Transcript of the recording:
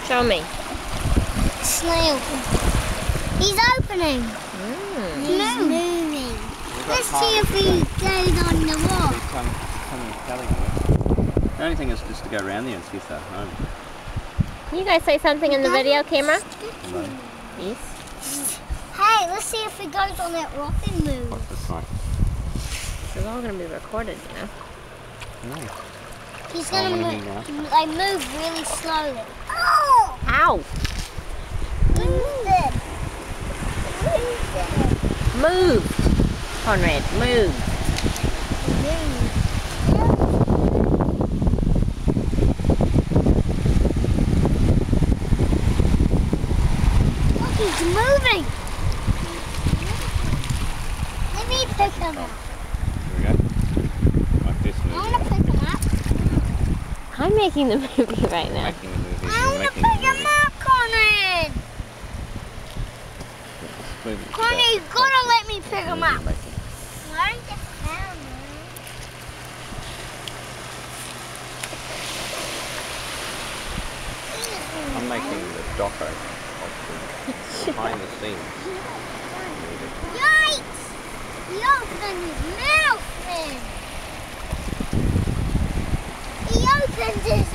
Show me. Snail. He's opening. He's moving. Let's see if he goes on the wall. The only thing is just to go around there and see if they're home. Can you guys say something in the video camera? Hello. Yes. Hey, let's see if he goes on that rock and moves. What's this like? This is all going to be recorded, you know. No. He's Oh, gonna what do you mean move, like move really slowly. Oh! Ow! Move it. Move! Conrad, move. Look, he's moving. Let me pick him up. Here we go. Like this I movie. want to pick him up. I'm making the movie right now. Making the movie. I want to pick him up, Conrad. Conrad, you gotta let me pick him up. Why don't you found him? I'm making the doco of the behind the scenes. Yikes! He opened his mouth then. He opened his